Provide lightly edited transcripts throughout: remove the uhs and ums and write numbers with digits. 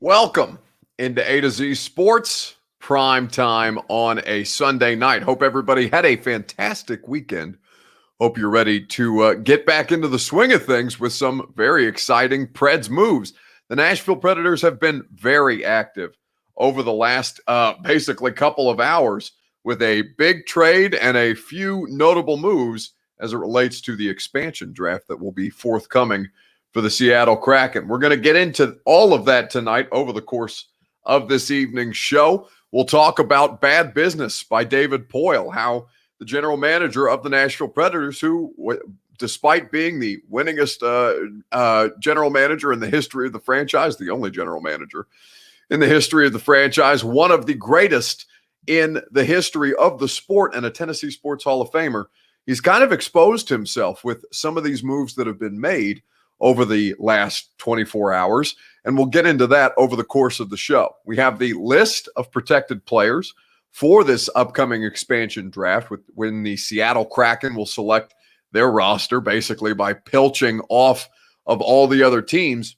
Welcome into A to Z Sports Prime Time on a Sunday night. Hope everybody had a fantastic weekend. Hope you're ready to get back into the swing of things with some very exciting Preds moves. The Nashville Predators have been very active over the last basically couple of hours with a big trade and a few notable moves as it relates to the expansion draft that will be forthcoming for the Seattle Kraken. We're going to get into all of that tonight over the course of this evening's show. We'll talk about Bad Business by David Poile, how the general manager of the Nashville Predators, who, despite being the winningest general manager in the history of the franchise, the only general manager in the history of the franchise, one of the greatest in the history of the sport and a Tennessee Sports Hall of Famer, he's kind of exposed himself with some of these moves that have been made over the last 24 hours, and we'll get into that over the course of the show. We have the list of protected players for this upcoming expansion draft when the Seattle Kraken will select their roster basically by pilching off of all the other teams.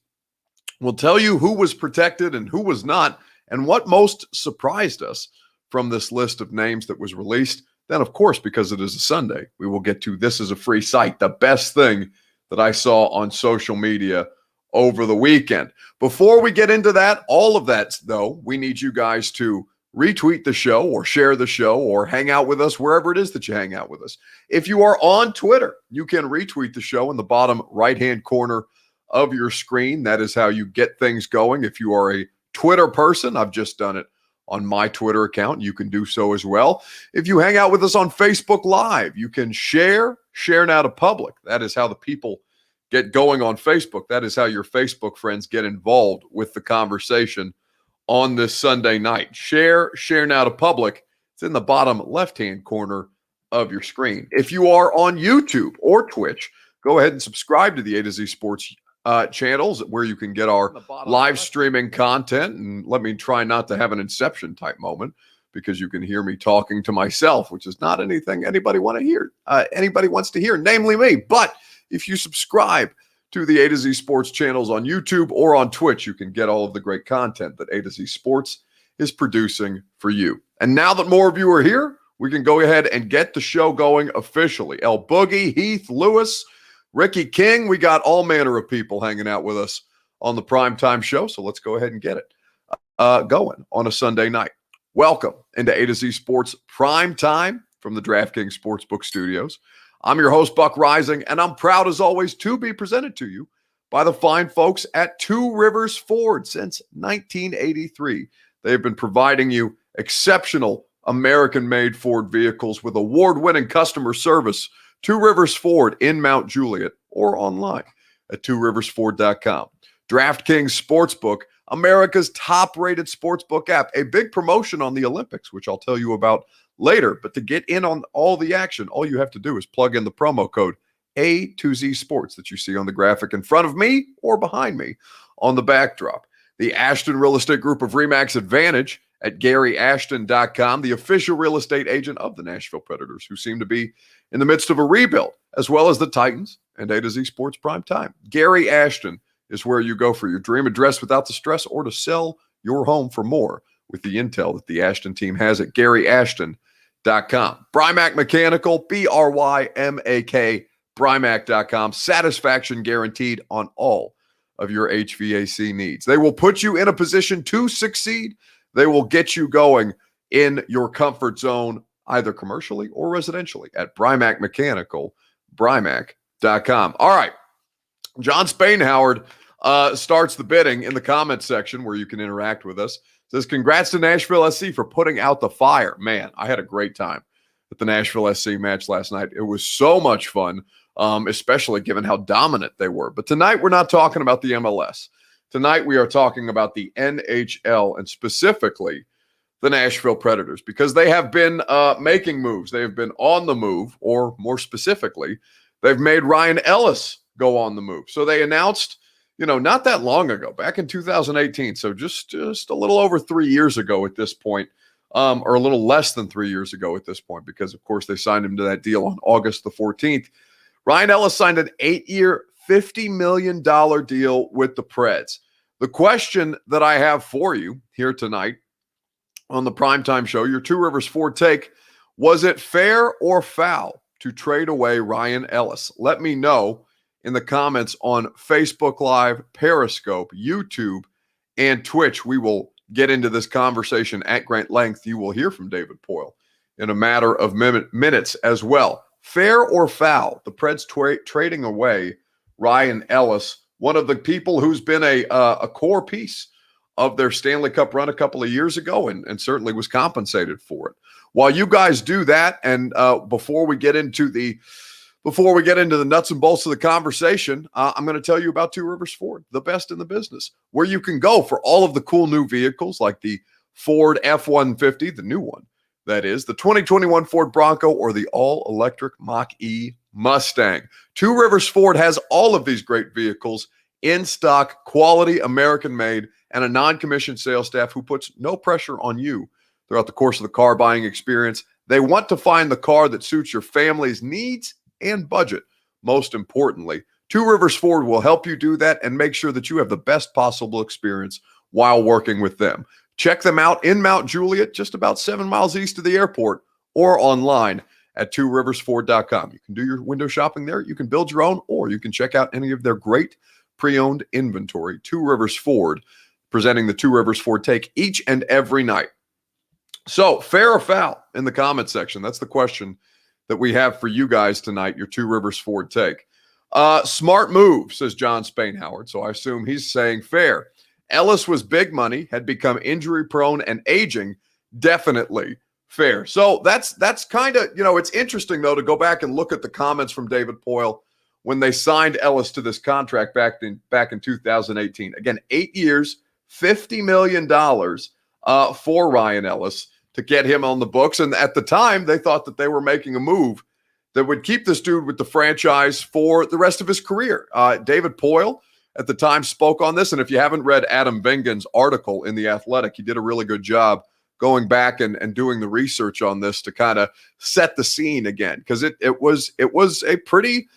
We'll tell you who was protected and who was not, and what most surprised us from this list of names that was released. Then, of course, because it is a Sunday, we will get to This Is a Free Site, the best thing that I saw on social media over the weekend. Before we get into that, all of that, though, we need you guys to retweet the show or share the show or hang out with us wherever it is that you hang out with us. If you are on Twitter, you can retweet the show in the bottom right-hand corner of your screen. That is how you get things going. If you are a Twitter person, I've just done it on my Twitter account. You can do so as well. If you hang out with us on Facebook Live, you can share now to public. That is how the people get going on Facebook. That is how your Facebook friends get involved with the conversation on this Sunday night. Share now to public. It's in the bottom left-hand corner of your screen. If you are on YouTube or Twitch, go ahead and subscribe to the A to Z Sports channels where you can get our live streaming content. And let me try not to have an Inception type moment, because you can hear me talking to myself, which is not anything anybody wants to hear, namely me. But if you subscribe to the A to Z Sports channels on YouTube or on Twitch, you can get all of the great content that A to Z Sports is producing for you. And now that more of you are here, we can go ahead and get the show going officially. El Boogie, Heath, Lewis, Ricky King, we got all manner of people hanging out with us on the Primetime show, so let's go ahead and get it going on a Sunday night. Welcome into A to Z Sports Primetime from the DraftKings Sportsbook Studios. I'm your host, Buck Rising, and I'm proud as always to be presented to you by the fine folks at Two Rivers Ford since 1983. They've been providing you exceptional American-made Ford vehicles with award-winning customer service. Two Rivers Ford in Mount Juliet or online at tworiversford.com. DraftKings Sportsbook, America's top-rated sportsbook app. A big promotion on the Olympics, which I'll tell you about later. But to get in on all the action, all you have to do is plug in the promo code A2Z Sports that you see on the graphic in front of me or behind me on the backdrop. The Ashton Real Estate Group of RE/MAX Advantage at GaryAshton.com, the official real estate agent of the Nashville Predators, who seem to be in the midst of a rebuild, as well as the Titans and A to Z Sports Prime Time. Gary Ashton is where you go for your dream address without the stress, or to sell your home for more with the intel that the Ashton team has at GaryAshton.com. Brymak Mechanical, BRYMAK, Brymak.com. Satisfaction guaranteed on all of your HVAC needs. They will put you in a position to succeed. They will get you going in your comfort zone, either commercially or residentially, at Brymak Mechanical, Brymak.com. All right. John Spainhoward starts the bidding in the comments section where you can interact with us. Says, congrats to Nashville SC for putting out the fire. Man, I had a great time at the Nashville SC match last night. It was so much fun, especially given how dominant they were. But tonight we're not talking about the MLS. Tonight we are talking about the NHL, and specifically the Nashville Predators, because they have been making moves. They have been on the move, or more specifically, they've made Ryan Ellis go on the move. So they announced, not that long ago, back in 2018, so just a little over 3 years ago at this point, or a little less than 3 years ago at this point, because, of course, they signed him to that deal on August the 14th. Ryan Ellis signed an 8-year, $50 million deal with the Preds. The question that I have for you here tonight on the primetime show, your Two Rivers Ford take, was it fair or foul to trade away Ryan Ellis? Let me know in the comments on Facebook Live, Periscope, YouTube, and Twitch. We will get into this conversation at great length. You will hear from David Poile in a matter of minutes as well. Fair or foul, the Preds trading away Ryan Ellis, one of the people who's been a core piece of their Stanley Cup run a couple of years ago and certainly was compensated for it. While you guys do that, and before we get into the nuts and bolts of the conversation, I'm going to tell you about Two Rivers Ford, the best in the business, where you can go for all of the cool new vehicles like the Ford F-150, the new one, that is, the 2021 Ford Bronco, or the all-electric Mach-E Mustang. Two Rivers Ford has all of these great vehicles in stock, quality, American-made, and a non-commissioned sales staff who puts no pressure on you throughout the course of the car buying experience. They want to find the car that suits your family's needs and budget. Most importantly, Two Rivers Ford will help you do that and make sure that you have the best possible experience while working with them. Check them out in Mount Juliet, just about 7 miles east of the airport, or online at tworiversford.com. You can do your window shopping there. You can build your own, or you can check out any of their great pre-owned inventory. Two Rivers Ford, presenting the Two Rivers Ford take each and every night. So, fair or foul in the comment section? That's the question that we have for you guys tonight, your Two Rivers Ford take. Smart move, says John Spainhoward. So I assume he's saying fair. Ellis was big money, had become injury prone and aging. Definitely fair. So that's kind of, it's interesting, though, to go back and look at the comments from David Poile when they signed Ellis to this contract back in 2018. Again, 8 years, $50 million for Ryan Ellis to get him on the books. And at the time, they thought that they were making a move that would keep this dude with the franchise for the rest of his career. David Poile at the time spoke on this. And if you haven't read Adam Vingan's article in The Athletic, he did a really good job going back and doing the research on this to kind of set the scene again. Because it was a pretty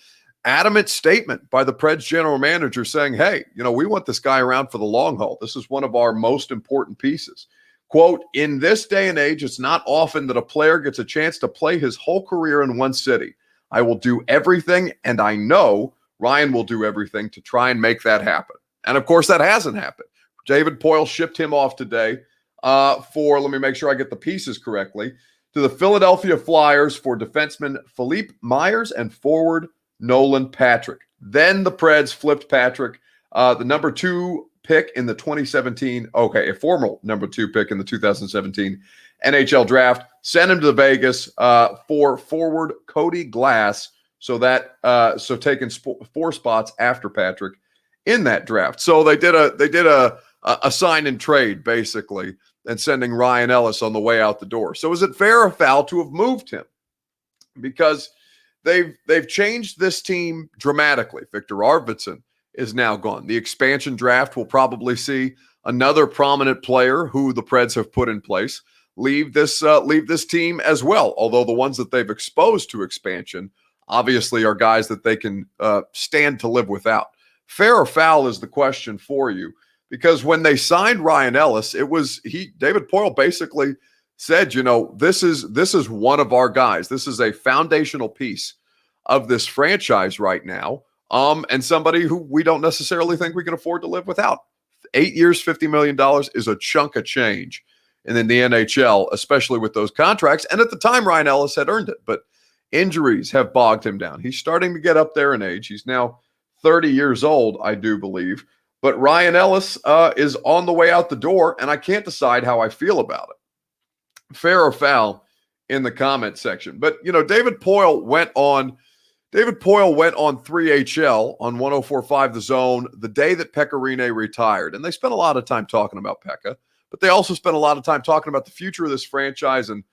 adamant statement by the Preds general manager saying, hey, we want this guy around for the long haul. This is one of our most important pieces. Quote, in this day and age, it's not often that a player gets a chance to play his whole career in one city. I will do everything, and I know Ryan will do everything to try and make that happen. And, of course, that hasn't happened. David Poile shipped him off today for, let me make sure I get the pieces correctly, to the Philadelphia Flyers for defenseman Philippe Myers and forward Nolan Patrick. Then the Preds flipped Patrick, the number 2 pick in the 2017, a former number 2 pick in the 2017 NHL draft, sent him to Vegas for forward Cody Glass, so taking 4 spots after Patrick in that draft. So they did a sign and trade basically, and sending Ryan Ellis on the way out the door. So is it fair or foul to have moved him? Because they've changed this team dramatically. Victor Arvidsson is now gone. The expansion draft will probably see another prominent player who the Preds have put in place leave this team as well. Although the ones that they've exposed to expansion obviously are guys that they can stand to live without. Fair or foul is the question for you, because when they signed Ryan Ellis, David Poile basically said, this is one of our guys. This is a foundational piece of this franchise right now. And somebody who we don't necessarily think we can afford to live without. 8 years, $50 million is a chunk of change. And in the NHL, especially with those contracts. And at the time, Ryan Ellis had earned it, but injuries have bogged him down. He's starting to get up there in age. He's now 30 years old, I do believe. But Ryan Ellis is on the way out the door, and I can't decide how I feel about it. Fair or foul in the comment section. But, David Poile went on 3HL on 104.5 The Zone the day that Pekka Rinne retired. And they spent a lot of time talking about Pekka, but they also spent a lot of time talking about the future of this franchise and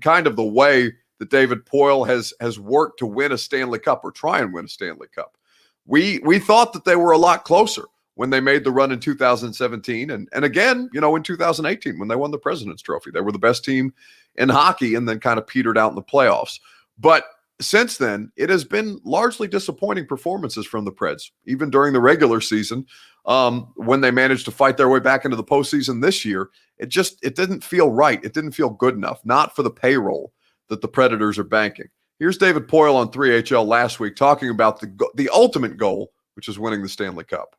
kind of the way that David Poile has worked to win a Stanley Cup or try and win a Stanley Cup. We thought that they were a lot closer when they made the run in 2017 and again, in 2018 when they won the President's Trophy. They were the best team in hockey and then kind of petered out in the playoffs. But since then, it has been largely disappointing performances from the Preds, even during the regular season. When they managed to fight their way back into the postseason this year, it didn't feel right. It didn't feel good enough, not for the payroll that the Predators are banking. Here's David Poile on 3HL last week talking about the ultimate goal, which is winning the Stanley Cup.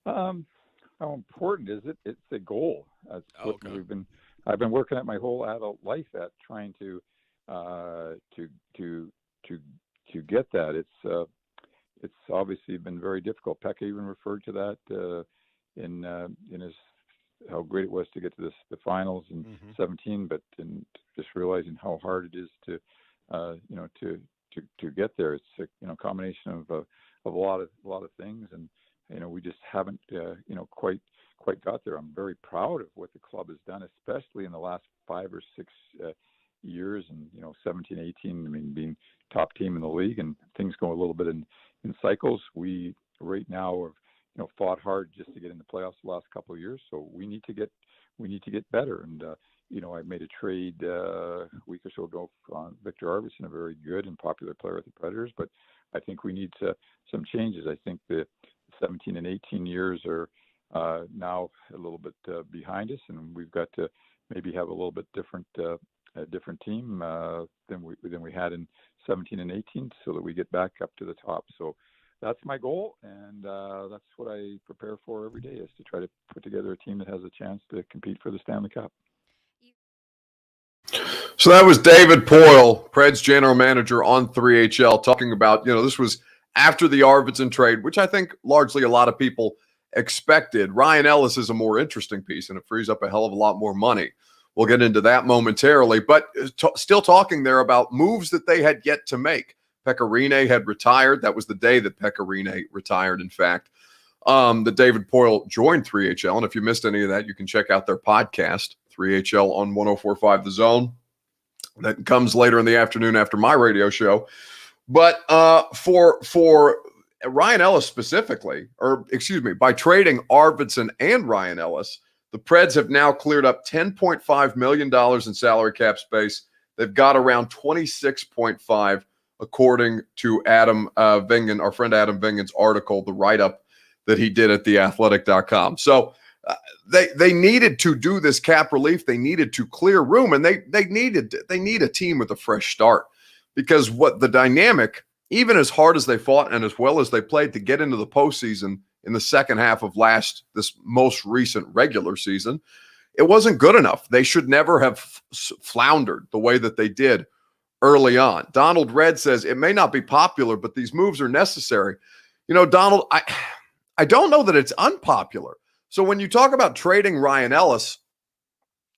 How important is it? It's a goal. That's what Okay. I've been working at my whole adult life at, trying to get that. It's obviously been very difficult. Pekka even referred to that in his how great it was to get to the finals in 17, but in just realizing how hard it is to get there. It's a combination of a lot of things, and we just haven't quite got there. I'm very proud of what the club has done, especially in the last 5 or 6 years, and 17, 18. I mean, being top team in the league, and things go a little bit in cycles. We right now have fought hard just to get in the playoffs the last couple of years, so we need to get better. And I made a trade a week or so ago on Victor Arvidsson, a very good and popular player with the Predators, but I think we need some changes. I think the 17 and 18 years are now a little bit behind us, and we've got to maybe have a little bit different team than we had in 17 and 18, so that we get back up to the top. So that's my goal, and that's what I prepare for every day, is to try to put together a team that has a chance to compete for the Stanley Cup. So that was David Poile, Preds general manager, on 3HL, talking about, this was after the Arvidsson trade, which I think largely a lot of people expected. Ryan Ellis is a more interesting piece, and it frees up a hell of a lot more money. We'll get into that momentarily, but still talking there about moves that they had yet to make. Pekka Rinne had retired. That was the day that Pekka Rinne retired, in fact. That David Poile joined 3HL, and if you missed any of that, you can check out their podcast, 3HL on 104.5 The Zone. That comes later in the afternoon after my radio show. But for Ryan Ellis specifically, by trading Arvidsson and Ryan Ellis, the Preds have now cleared up $10.5 million in salary cap space. They've got around 26.5, according to Adam Vingan, our friend Adam Vingan's article, the write-up that he did at theathletic.com. So they needed to do this cap relief. They needed to clear room, and they need a team with a fresh start, because what the dynamic, even as hard as they fought and as well as they played to get into the postseason in the second half of this most recent regular season, it wasn't good enough. They should never have floundered the way that they did early on. Donald Red says it may not be popular, but these moves are necessary. Donald, I don't know that it's unpopular. So when you talk about trading Ryan Ellis,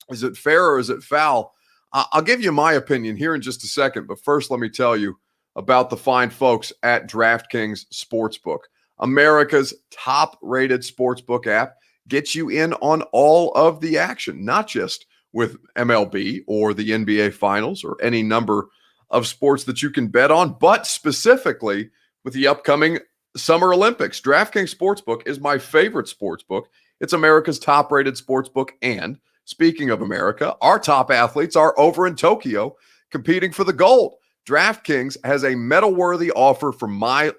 is it fair or is it foul? I'll give you my opinion here in just a second, but first let me tell you about the fine folks at DraftKings Sportsbook. America's top-rated sportsbook app gets you in on all of the action, not just with MLB or the NBA Finals or any number of sports that you can bet on, but specifically with the upcoming Summer Olympics. DraftKings Sportsbook is my favorite sportsbook. It's America's top-rated sportsbook, and speaking of America, our top athletes are over in Tokyo competing for the gold. DraftKings has a medal-worthy offer for my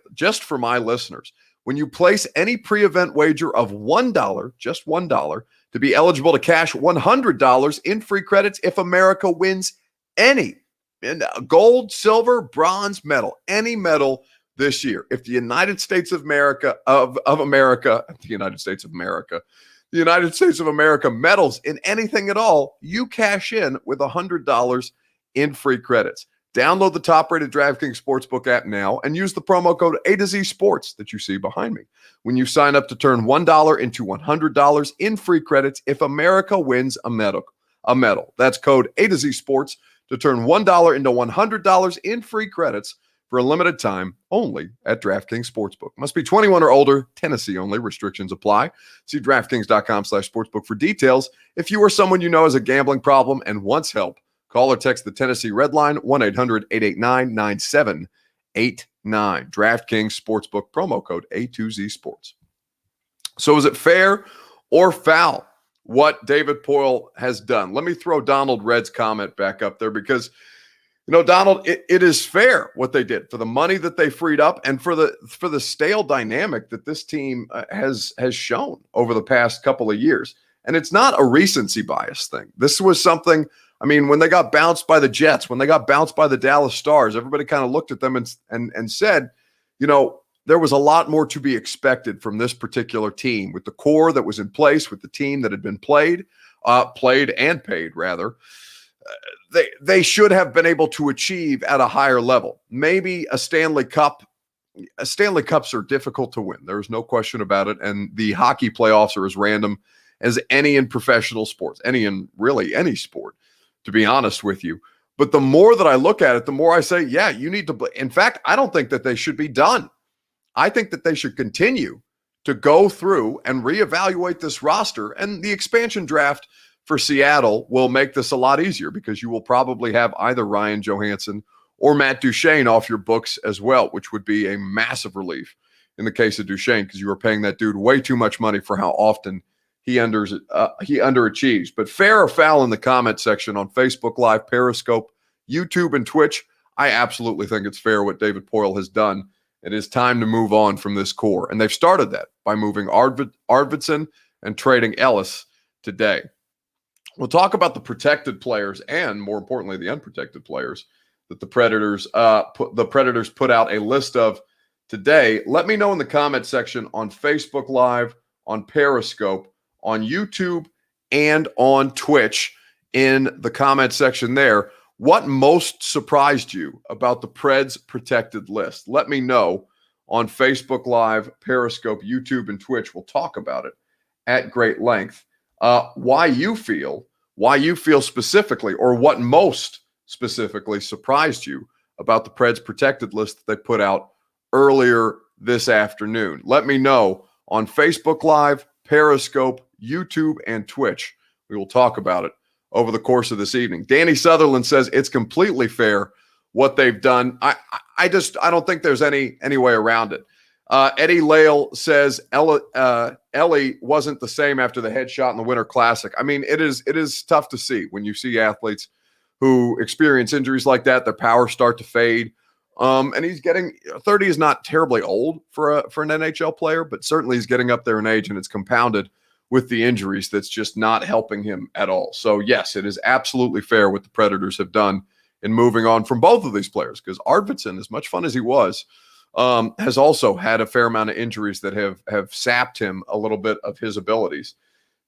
listeners. When you place any pre-event wager of $1, just $1, to be eligible to cash $100 in free credits if America wins any gold, silver, bronze medal, any medal this year. If the United States of America medals in anything at all, you cash in with $100 in free credits. Download the top-rated DraftKings Sportsbook app now and use the promo code A to Z Sports that you see behind me when you sign up to turn $1 into $100 in free credits if America wins a medal. That's code A to Z Sports to turn $1 into $100 in free credits for a limited time only at DraftKings Sportsbook. Must be 21 or older, Tennessee only. Restrictions apply. See DraftKings.com/sportsbook for details. If you or someone you know has a gambling problem and wants help, call or text the Tennessee Red Line, 1-800-889-9789. DraftKings Sportsbook, promo code A2Z Sports. So is it fair or foul what David Poile has done? Let me throw Donald Red's comment back up there, because Donald, it is fair what they did for the money that they freed up and for the stale dynamic that this team has shown over the past couple of years. And it's not a recency bias thing. This was something, I mean, when they got bounced by the Jets, when they got bounced by the Dallas Stars, everybody kind of looked at them and said, there was a lot more to be expected from this particular team with the core that was in place, with the team that had been played and paid rather. They should have been able to achieve at a higher level. Maybe a Stanley Cup. Stanley Cups are difficult to win. There's no question about it. And the hockey playoffs are as random as any in professional sports, any in really any sport, to be honest with you. But the more that I look at it, the more I say, yeah, you need to. In fact, I don't think that they should be done. I think that they should continue to go through and reevaluate this roster, and the expansion draft for Seattle will make this a lot easier because you will probably have either Ryan Johansson or Matt Duchene off your books as well, which would be a massive relief in the case of Duchene because you were paying that dude way too much money for how often he underachieves. But fair or foul in the comment section on Facebook Live, Periscope, YouTube, and Twitch, I absolutely think it's fair what David Poile has done. It is time to move on from this core. And they've started that by moving Arvidsson and trading Ellis today. We'll talk about the protected players and, more importantly, the unprotected players that the Predators put out a list of today. Let me know in the comment section on Facebook Live, on Periscope, on YouTube, and on Twitch in the comment section there. What most surprised you about the Preds protected list? Let me know on Facebook Live, Periscope, YouTube, and Twitch. We'll talk about it at great length. Why you feel specifically, or what most specifically surprised you about the Preds protected list that they put out earlier this afternoon. Let me know on Facebook Live, Periscope, YouTube, and Twitch. We will talk about it over the course of this evening. Danny Sutherland says it's completely fair what they've done. I don't think there's any way around it. Eddie Lale says Ellie wasn't the same after the headshot in the Winter Classic. I mean, it is tough to see when you see athletes who experience injuries like that, their powers start to fade. And he's getting 30 is not terribly old for an NHL player, but certainly he's getting up there in age, and it's compounded with the injuries that's just not helping him at all. So yes, it is absolutely fair what the Predators have done in moving on from both of these players, because Arvidsson, as much fun as he was, has also had a fair amount of injuries that have sapped him a little bit of his abilities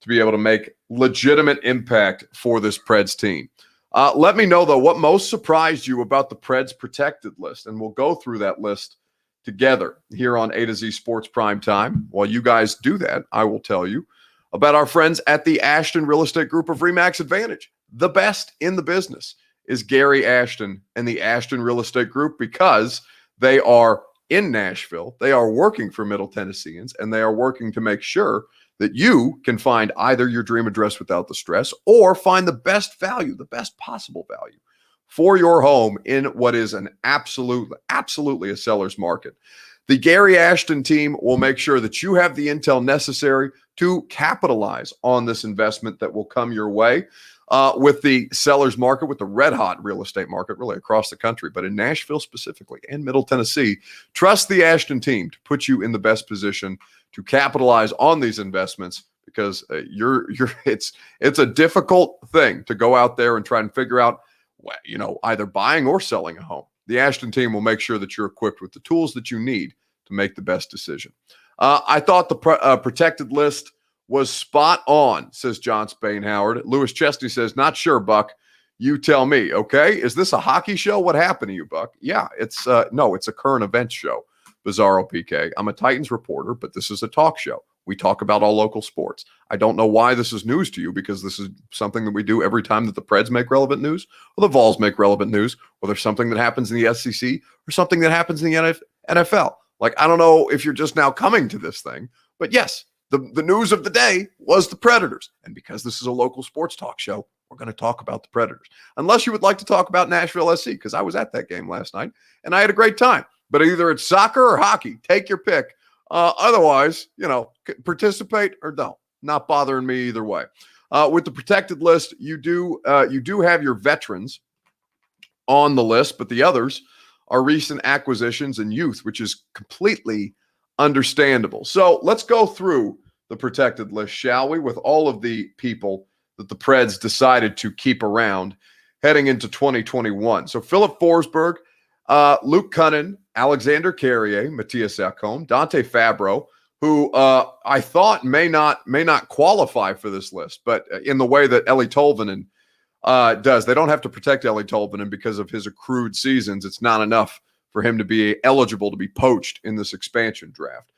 to be able to make legitimate impact for this Preds team. Let me know, though, what most surprised you about the Preds protected list, and we'll go through that list together here on A to Z Sports Prime Time. While you guys do that, I will tell you about our friends at the Ashton Real Estate Group of RE/MAX Advantage. The best in the business is Gary Ashton and the Ashton Real Estate Group, because they are in Nashville, they are working for Middle Tennesseans, and they are working to make sure that you can find either your dream address without the stress or find the best value, the best possible value for your home in what is an absolutely a seller's market. The Gary Ashton team will make sure that you have the intel necessary to capitalize on this investment that will come your way with the seller's market, with the red-hot real estate market really across the country, but in Nashville specifically and Middle Tennessee. Trust the Ashton team to put you in the best position to capitalize on these investments, because it's a difficult thing to go out there and try and figure out, either buying or selling a home. The Ashton team will make sure that you're equipped with the tools that you need to make the best decision. I thought the protected list was spot on, says John Spain Howard. Lewis Chesney says, not sure, Buck. You tell me, okay? Is this a hockey show? What happened to you, Buck? Yeah, it's a current events show, Bizarro PK. I'm a Titans reporter, but this is a talk show. We talk about all local sports. I don't know why this is news to you, because this is something that we do every time that the Preds make relevant news, or the Vols make relevant news, or there's something that happens in the SEC, or something that happens in the NFL. Like, I don't know if you're just now coming to this thing, but yes, the news of the day was the Predators. And because this is a local sports talk show, we're going to talk about the Predators. Unless you would like to talk about Nashville SC, because I was at that game last night, and I had a great time. But either it's soccer or hockey. Take your pick. Otherwise, participate or don't. Not bothering me either way. With the protected list, you do have your veterans on the list, but the others are recent acquisitions and youth, which is completely understandable. So let's go through the protected list, shall we, with all of the people that the Preds decided to keep around heading into 2021. So Philip Forsberg, Luke Cunnin, Alexander Carrier, Matthias Ekholm, Dante Fabro, who I thought may not qualify for this list, but in the way that Eeli Tolvanen does. They don't have to protect Eeli Tolvanen because of his accrued seasons. It's not enough for him to be eligible to be poached in this expansion draft.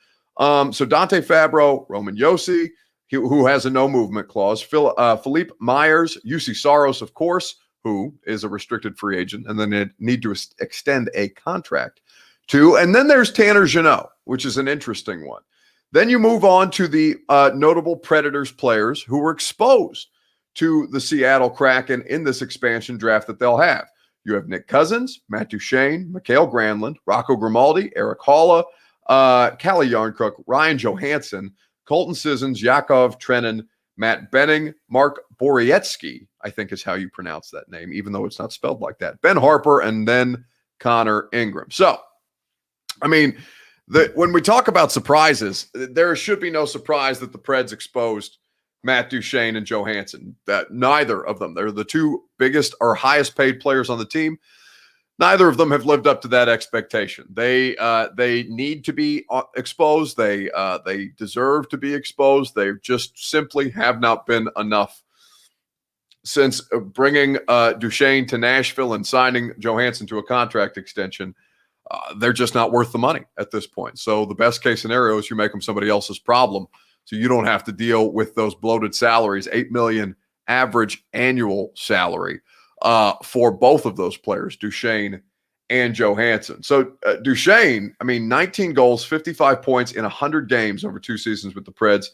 So Dante Fabro, Roman Josi, who has a no movement clause, Philippe Myers, UC Saros, of course, who is a restricted free agent, and then they need to extend a contract to. And then there's Tanner Jeannot, which is an interesting one. Then you move on to the notable Predators players who were exposed to the Seattle Kraken in this expansion draft that they'll have. You have Nick Cousins, Matt Duchene, Mikael Granlund, Rocco Grimaldi, Eric Haula, Calle Yarncrook, Ryan Johansson, Colton Sissons, Yakov Trenin, Matt Benning, Mark Borowiecki, I think is how you pronounce that name, even though it's not spelled like that, Ben Harper, and then Connor Ingram. So, I mean, when we talk about surprises, there should be no surprise that the Preds exposed Matt Duchene and Johansson. That neither of them, they're the two biggest or highest paid players on the team. Neither of them have lived up to that expectation. They need to be exposed. They deserve to be exposed. They just simply have not been enough since bringing Duchene to Nashville and signing Johansson to a contract extension. They're just not worth the money at this point. So the best case scenario is you make them somebody else's problem, so you don't have to deal with those bloated salaries. $8 million average annual salary for both of those players, Duchene and Johansson. So Duchene, I mean, 19 goals, 55 points in 100 games over 2 seasons with the Preds.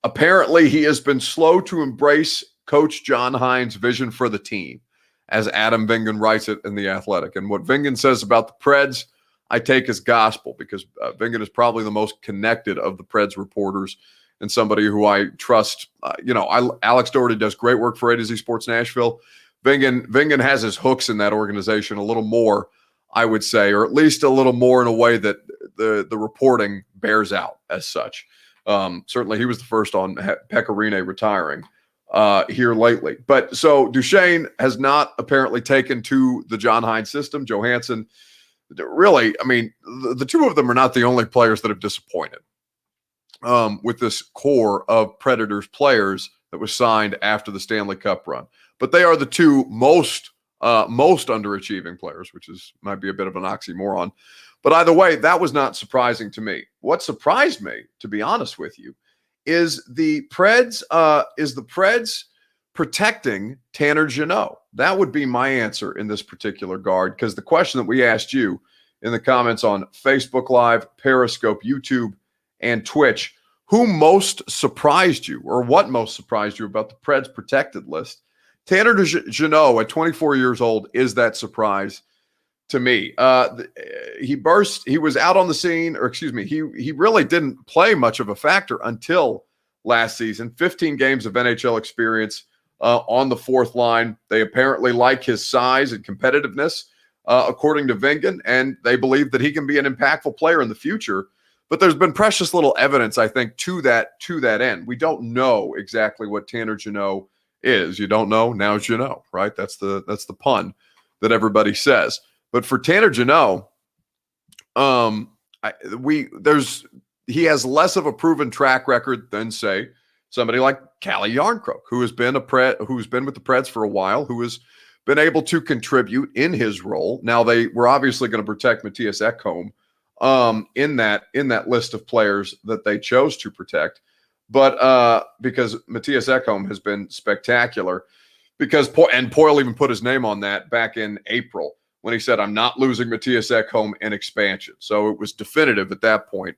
Apparently, he has been slow to embrace Coach John Hines' vision for the team, as Adam Vingan writes it in The Athletic. And what Vingan says about the Preds, I take as gospel, because Vingan is probably the most connected of the Preds reporters and somebody who I trust. Alex Doherty does great work for A to Z Sports Nashville. Vingan has his hooks in that organization a little more, I would say, or at least a little more in a way that the reporting bears out as such. Certainly he was the first on Pecorine retiring here lately. But so Duchene has not apparently taken to the John Hines system. Johansson, really, I mean, the two of them are not the only players that have disappointed with this core of Predators players that was signed after the Stanley Cup run. But they are the two most underachieving players, which might be a bit of an oxymoron. But either way, that was not surprising to me. What surprised me, to be honest with you, is the Preds protecting Tanner Jeannot. That would be my answer in this particular guard, because the question that we asked you in the comments on Facebook Live, Periscope, YouTube, and Twitch, who most surprised you, or what most surprised you about the Preds protected list? Tanner Jeannot, at 24 years old, is that surprise to me. He was out on the scene, or excuse me, he really didn't play much of a factor until last season. 15 games of NHL experience on the fourth line. They apparently like his size and competitiveness, according to Vingan, and they believe that he can be an impactful player in the future. But there's been precious little evidence, I think, to that end. We don't know exactly what Tanner Jeannot is. You don't know, now you know, right? That's the pun that everybody says. But for Tanner Jeannot, he has less of a proven track record than, say, somebody like Calle Yarncrook, who has been who's been with the Preds for a while, who has been able to contribute in his role. Now, they were obviously going to protect Matthias Ekholm in that list of players that they chose to protect. But because Matthias Ekholm has been spectacular, because Poile even put his name on that back in April when he said, "I'm not losing Matthias Ekholm in expansion." So it was definitive at that point,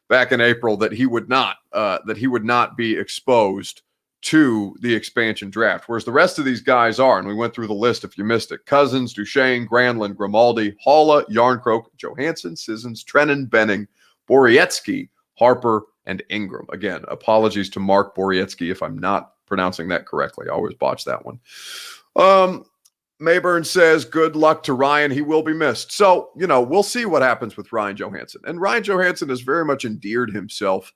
back in April, that he would not be exposed to the expansion draft. Whereas the rest of these guys are, and we went through the list if you missed it: Cousins, Duchene, Granlund, Grimaldi, Haula, Yarncroke, Johansson, Sissons, Trenin, Benning, Borowiecki, Harper, and Ingram. Again, apologies to Mark Borowiecki if I'm not pronouncing that correctly. I always botch that one. Mayburn says, good luck to Ryan. He will be missed. So, we'll see what happens with Ryan Johansson. And Ryan Johansson has very much endeared himself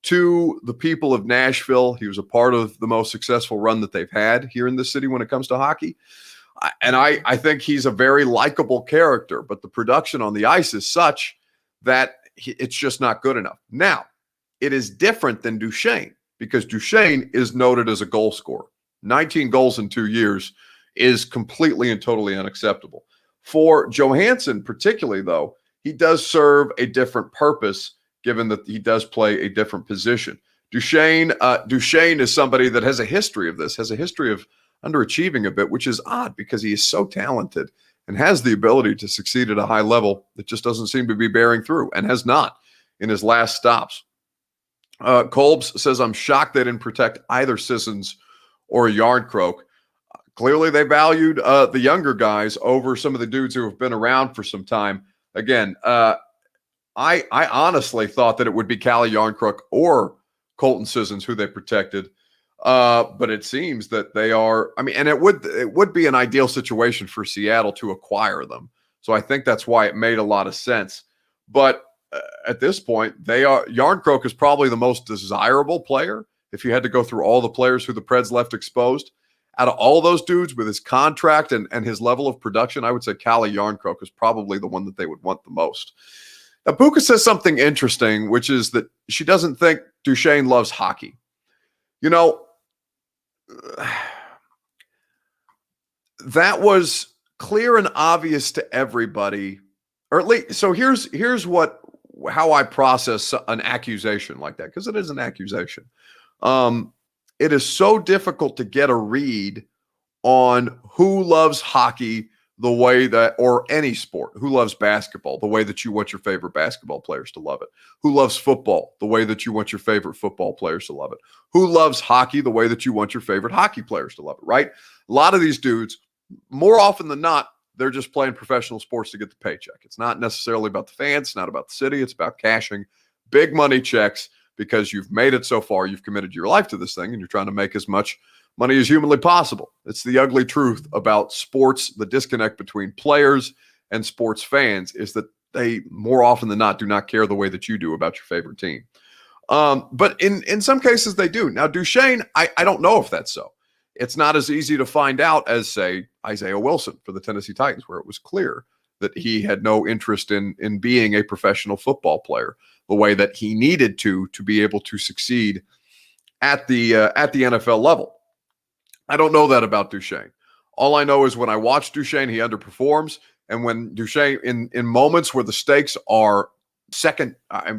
to the people of Nashville. He was a part of the most successful run that they've had here in this city when it comes to hockey. And I think he's a very likable character, but the production on the ice is such that it's just not good enough. Now, it is different than Duchesne because Duchesne is noted as a goal scorer. 19 goals in 2 years is completely and totally unacceptable. For Johansson particularly, though, he does serve a different purpose given that he does play a different position. Duchesne is somebody that has a history of this, has a history of underachieving a bit, which is odd because he is so talented and has the ability to succeed at a high level that just doesn't seem to be bearing through and has not in his last stops. Kolbs says, I'm shocked they didn't protect either Sissons or Yarncroke. Clearly, they valued the younger guys over some of the dudes who have been around for some time. Again, I honestly thought that it would be Callie Yarncroke or Colton Sissons who they protected. But it seems that they are, and it would be an ideal situation for Seattle to acquire them. So I think that's why it made a lot of sense. But at this point, Yarncroke is probably the most desirable player. If you had to go through all the players who the Preds left exposed, out of all those dudes with his contract and his level of production, I would say Callie Yarncroke is probably the one that they would want the most. Now, Buka says something interesting, which is that she doesn't think Duchesne loves hockey. That was clear and obvious to everybody, or at least, so here's how I process an accusation like that, because it is an accusation. It is so difficult to get a read on who loves hockey the way that, or any sport, who loves basketball the way that you want your favorite basketball players to love it, who loves football the way that you want your favorite football players to love it, who loves hockey the way that you want your favorite hockey players to love it, right? A lot of these dudes, more often than not, they're just playing professional sports to get the paycheck. It's not necessarily about the fans, it's not about the city, it's about cashing big money checks because you've made it so far, you've committed your life to this thing, and you're trying to make as much money as humanly possible. It's the ugly truth about sports. The disconnect between players and sports fans is that they, more often than not, do not care the way that you do about your favorite team. But in some cases, they do. Now, Duchesne, I don't know if that's so. It's not as easy to find out as, say, Isaiah Wilson for the Tennessee Titans, where it was clear that he had no interest in being a professional football player the way that he needed to be able to succeed at the NFL level. I don't know that about Duchesne. All I know is when I watch Duchesne, he underperforms. And when Duchesne, in moments where the stakes are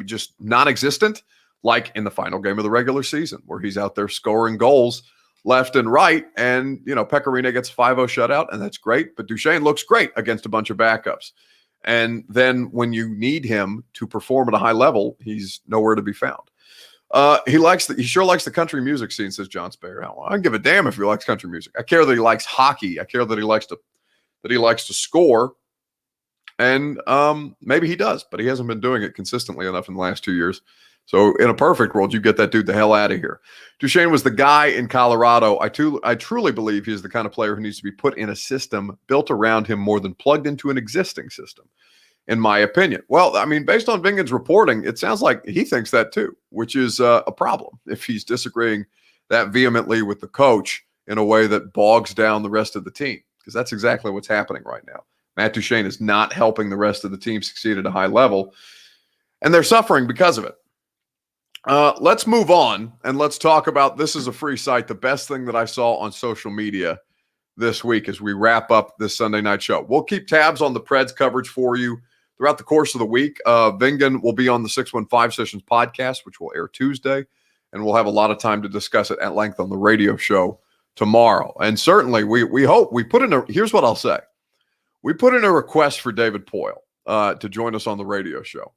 just non-existent, like in the final game of the regular season, where he's out there scoring goals left and right, and, Pecorino gets a 5-0 shutout, and that's great. But Duchesne looks great against a bunch of backups. And then when you need him to perform at a high level, he's nowhere to be found. He sure likes the country music scene, says John Spayer. I don't give a damn if he likes country music. I care that he likes hockey. I care that he likes to score. And maybe he does, but he hasn't been doing it consistently enough in the last 2 years. So in a perfect world, you get that dude the hell out of here. Duchesne was the guy in Colorado. I truly believe he's the kind of player who needs to be put in a system built around him more than plugged into an existing system, in my opinion. Well, based on Vingan's reporting, it sounds like he thinks that too, which is a problem if he's disagreeing that vehemently with the coach in a way that bogs down the rest of the team, because that's exactly what's happening right now. Matt Duchesne is not helping the rest of the team succeed at a high level, and they're suffering because of it. Let's move on, and let's talk about, this is a free site, the best thing that I saw on social media this week as we wrap up this Sunday night show. We'll keep tabs on the Preds coverage for you throughout the course of the week. Vingan will be on the 615 Sessions podcast, which will air Tuesday, and we'll have a lot of time to discuss it at length on the radio show tomorrow. And certainly, we hope we put in here's what I'll say. We put in a request for David Poile to join us on the radio show.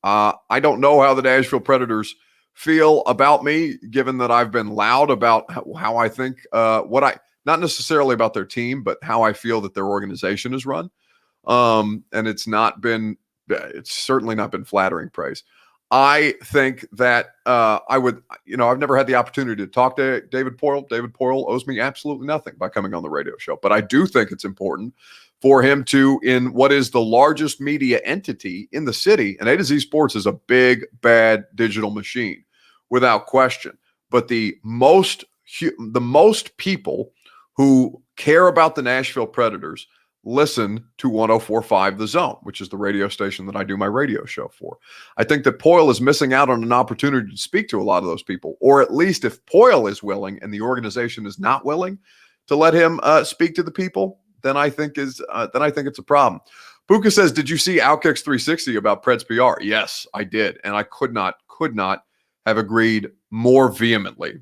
I don't know how the Nashville Predators feel about me, given that I've been loud about how I think, not necessarily about their team, but how I feel that their organization is run. And it's certainly not been flattering praise. I think that I would, I've never had the opportunity to talk to David Poile. David Poile owes me absolutely nothing by coming on the radio show. But I do think it's important for him to, in what is the largest media entity in the city, and A to Z Sports is a big, bad digital machine, without question. But the most people who care about the Nashville Predators listen to 104.5 The Zone, which is the radio station that I do my radio show for. I think that Poile is missing out on an opportunity to speak to a lot of those people, or at least if Poile is willing and the organization is not willing to let him speak to the people, then I think it's a problem. Buka says, "Did you see Outkick's 360 about Preds PR?" Yes, I did, and I could not have agreed more vehemently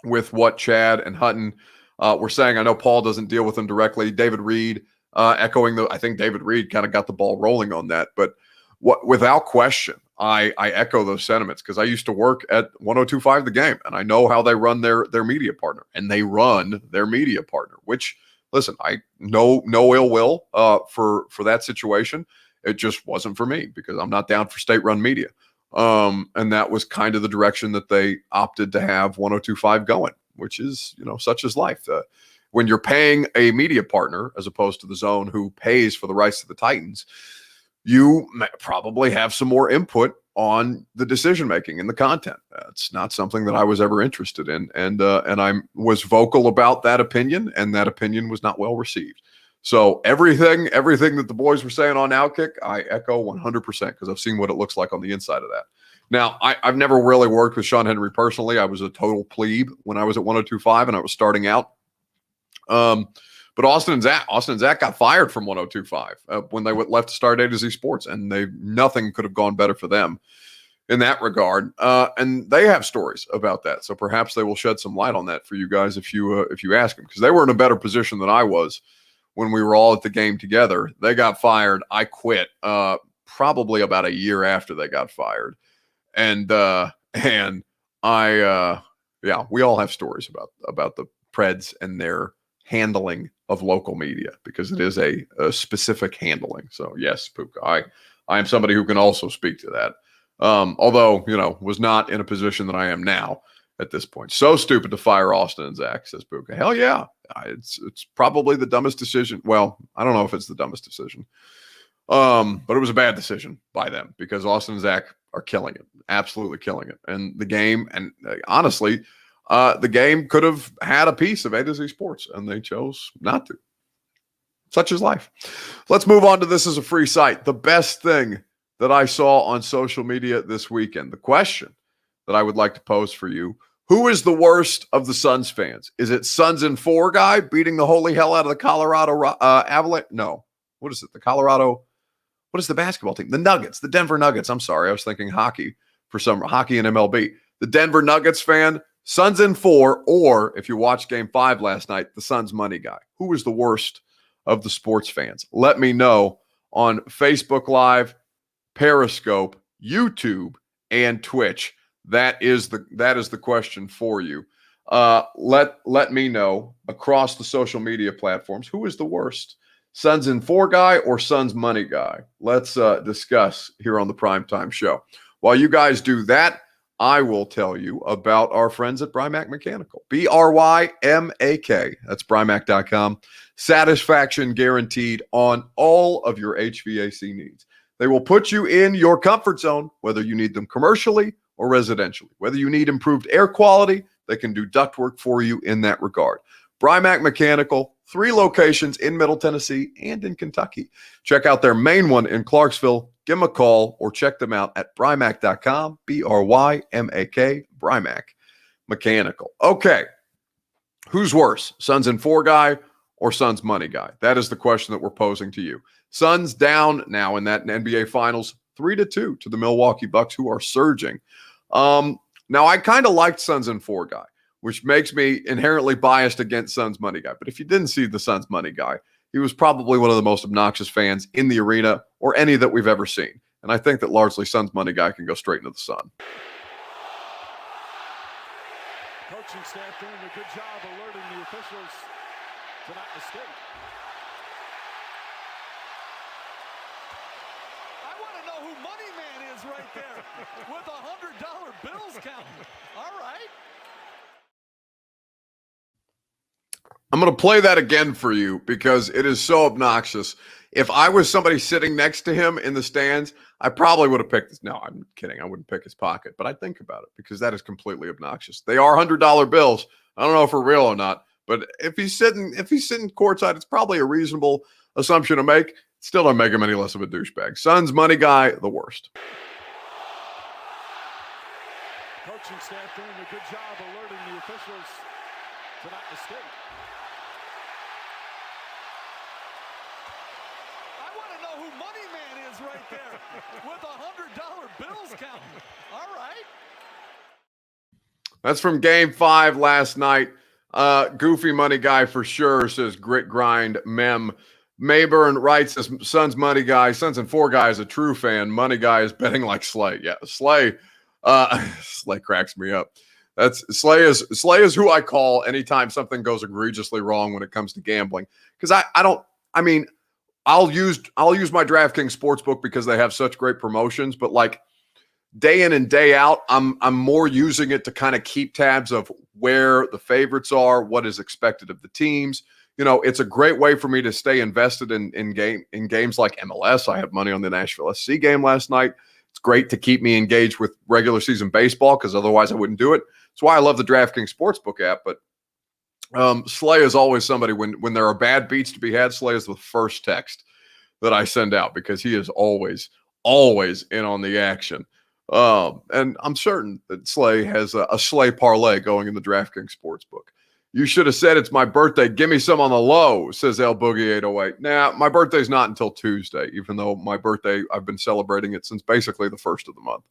with what Chad and Hutton were saying. I know Paul doesn't deal with them directly. David Reed I think David Reed kind of got the ball rolling on that. But without question, I echo those sentiments because I used to work at 102.5 The Game, and I know how they run their media partner, and they run their media partner. Which, listen, I no ill will for that situation. It just wasn't for me because I'm not down for state-run media. And that was kind of the direction that they opted to have 102.5 going, which is, such is life. When you're paying a media partner as opposed to the Zone who pays for the rights to the Titans, you probably have some more input on the decision-making and the content. It's not something that I was ever interested in. And I was vocal about that opinion, and that opinion was not well received. So everything that the boys were saying on Outkick, I echo 100% because I've seen what it looks like on the inside of that. Now, I've never really worked with Sean Henry personally. I was a total plebe when I was at 102.5 and I was starting out. But Austin and Zach got fired from 102.5 when they left to start A to Z Sports, and nothing could have gone better for them in that regard. And they have stories about that, so perhaps they will shed some light on that for you guys if you ask them, because they were in a better position than I was when we were all at the game together. They got fired. I quit probably about a year after they got fired. And we all have stories about the Preds and their handling of local media, because it is a specific handling. So yes, Puka, I am somebody who can also speak to that. Although, was not in a position that I am now at this point. So stupid to fire Austin and Zach, says Puka. Hell yeah. It's probably the dumbest decision. Well, I don't know if it's the dumbest decision. But it was a bad decision by them because Austin and Zach are killing it, absolutely killing it. And the game, and honestly, the game could have had a piece of A to Z Sports, and they chose not to. Such is life. Let's move on to This Is a Free Site. The best thing that I saw on social media this weekend, the question that I would like to pose for you: who is the worst of the Suns fans? Is it Suns in 4 guy beating the holy hell out of the Colorado Avalanche? No. What is it? What is the basketball team? The Nuggets, the Denver Nuggets. I'm sorry. I was thinking hockey hockey and MLB. The Denver Nuggets fan, Suns in 4, or if you watched Game 5 last night, the Suns money guy. Who is the worst of the sports fans? Let me know on Facebook Live, Periscope, YouTube, and Twitch. That is the question for you. Let me know across the social media platforms, who is the worst, Suns in 4 guy or Suns money guy? Let's discuss here on the Primetime Show. While you guys do that, I will tell you about our friends at Brymak Mechanical. BRYMAK. That's Brymak.com. Satisfaction guaranteed on all of your HVAC needs. They will put you in your comfort zone, whether you need them commercially or residentially. Whether you need improved air quality, they can do ductwork for you in that regard. Brymak Mechanical, 3 locations in Middle Tennessee and in Kentucky. Check out their main one in Clarksville. Give them a call or check them out at Brymak.com, BRYMAK, Brymak Mechanical. Okay, who's worse, Suns in 4 guy or Suns money guy? That is the question that we're posing to you. Suns down now in that NBA Finals 3-2 to the Milwaukee Bucks, who are surging. Now, I kind of liked Suns in 4 guy, which makes me inherently biased against Suns money guy. But if you didn't see the Suns money guy, he was probably one of the most obnoxious fans in the arena or any that we've ever seen. And I think that largely Suns money guy can go straight into the sun. Coaching staff doing a good job alerting the officials to that mistake. I want to know who Money Man is right there with $100 bills counting. All right. I'm going to play that again for you because it is so obnoxious. If I was somebody sitting next to him in the stands, I probably would have picked this. No, I'm kidding. I wouldn't pick his pocket, but I'd think about it because that is completely obnoxious. They are $100 bills. I don't know if we're real or not, but if he's sitting courtside, it's probably a reasonable assumption to make. Still don't make him any less of a douchebag. Suns money guy, the worst. Coaching staff doing a good job alerting the officials to that mistake. I want to know who Money Man is right there with $100 bills counting. All right. That's from Game 5 last night. Goofy money guy for sure, says Grit Grind Mem. Mayburn writes, says Suns money guy. Suns and 4 guy is a true fan. Money guy is betting like Slay. Yeah, Slay. Slay cracks me up. That's Slay is who I call anytime something goes egregiously wrong when it comes to gambling. Because I'll use my DraftKings Sportsbook because they have such great promotions, but like day in and day out, I'm more using it to kind of keep tabs of where the favorites are, what is expected of the teams. You know, it's a great way for me to stay invested in games like MLS. I had money on the Nashville SC game last night. It's great to keep me engaged with regular season baseball because otherwise I wouldn't do it. That's why I love the DraftKings Sportsbook app. But Slay is always somebody when there are bad beats to be had. Slay is the first text that I send out because he is always in on the action. And I'm certain that Slay has a Slay parlay going in the DraftKings Sportsbook. You should have said it's my birthday. Give me some on the low, says El Boogie 808. Nah, my birthday's not until Tuesday, even though my birthday, I've been celebrating it since basically the first of the month.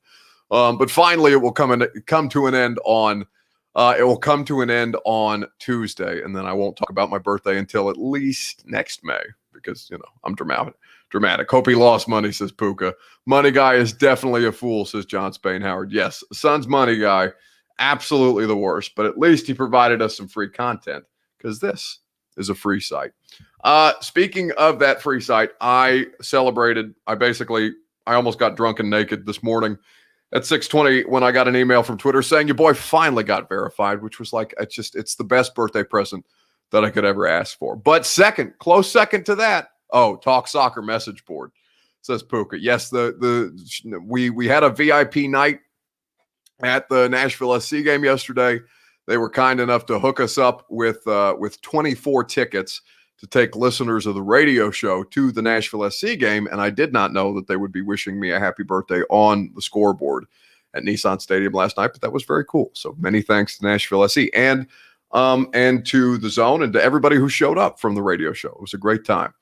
But finally, it will come to an end on Tuesday, and then I won't talk about my birthday until at least next May because I'm dramatic. Hope he lost money, says Puka. Money guy is definitely a fool, says John Spain Howard. Yes, Suns money guy, absolutely the worst, but at least he provided us some free content because this is a free site. Speaking of that free site, I almost got drunk and naked this morning at 6:20 when I got an email from Twitter saying your boy finally got verified, which was like, it's the best birthday present that I could ever ask for. But close second to that, Talk Soccer message board, says Puka. Yes, we had a VIP night at the Nashville SC game yesterday. They were kind enough to hook us up with 24 tickets to take listeners of the radio show to the Nashville SC game, and I did not know that they would be wishing me a happy birthday on the scoreboard at Nissan Stadium last night, but that was very cool. So many thanks to Nashville SC and to the Zone and to everybody who showed up from the radio show. It was a great time.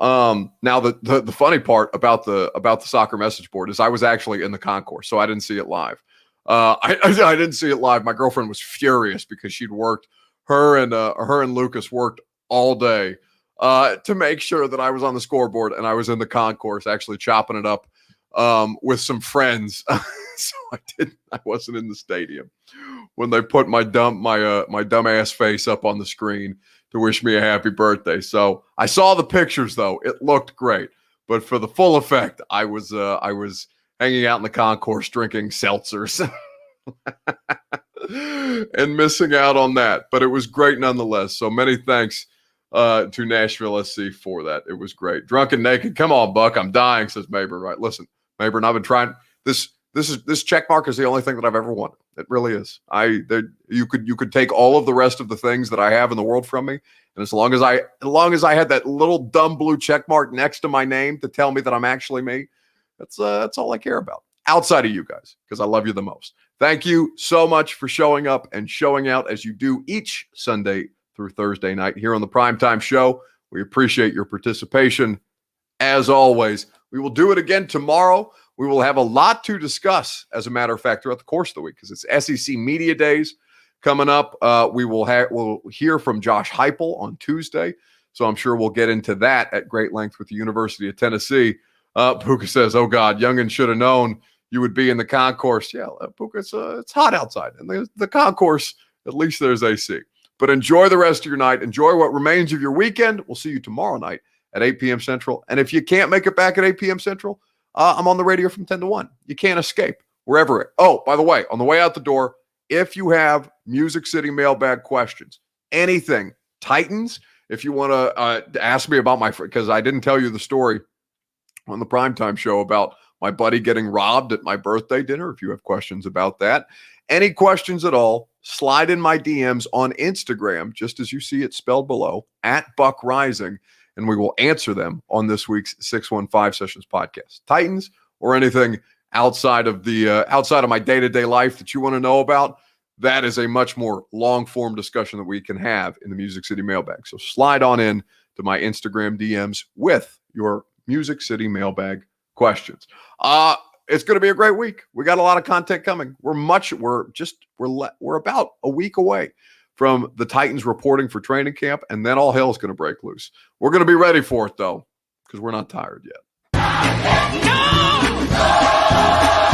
Now the funny part about the soccer message board is I was actually in the concourse, so I didn't see it live. I didn't see it live. My girlfriend was furious because she'd worked. Her and Lucas worked all day to make sure that I was on the scoreboard, and I was in the concourse actually chopping it up with some friends. So I wasn't in the stadium when they put my dumbass face up on the screen to wish me a happy birthday. So I saw the pictures though; it looked great. But for the full effect, I was hanging out in the concourse drinking seltzers and missing out on that. But it was great nonetheless. So many thanks to Nashville SC for that. It was great. Drunk and naked. Come on, Buck. I'm dying, says Mayburn. Right. Listen, Mayburn, I've been trying this. This check mark is the only thing that I've ever wanted. It really is. You could take all of the rest of the things that I have in the world from me, and as long as I had that little dumb blue check mark next to my name to tell me that I'm actually me, that's all I care about. Outside of you guys, because I love you the most. Thank you so much for showing up and showing out as you do each Sunday through Thursday night here on the Primetime Show. We appreciate your participation. As always, we will do it again tomorrow. We will have a lot to discuss, as a matter of fact, throughout the course of the week, because it's SEC Media Days coming up. We'll hear from Josh Heupel on Tuesday, so I'm sure we'll get into that at great length with the University of Tennessee. Puka says, "Oh God, Youngin should have known you would be in the concourse." Yeah, Puka, it's hot outside, and the concourse, at least there's AC. But enjoy the rest of your night. Enjoy what remains of your weekend. We'll see you tomorrow night at 8 p.m. Central. And if you can't make it back at 8 p.m. Central, I'm on the radio from 10 to 1. You can't escape wherever. Oh, by the way, on the way out the door, if you have Music City mailbag questions, anything, Titans, if you want to ask me about because I didn't tell you the story on the primetime show about my buddy getting robbed at my birthday dinner. If you have questions about that, any questions at all, slide in my DMs on Instagram, just as you see it spelled below, @BuckRising, and we will answer them on this week's 615 Sessions podcast. Titans or anything outside of my day-to-day life that you want to know about, that is a much more long-form discussion that we can have in the Music City mailbag. So slide on in to my Instagram DMs with your Music City mailbag questions. It's going to be a great week. We got a lot of content coming. We're about a week away from the Titans reporting for training camp, and then all hell is going to break loose. We're going to be ready for it, though, because we're not tired yet. No!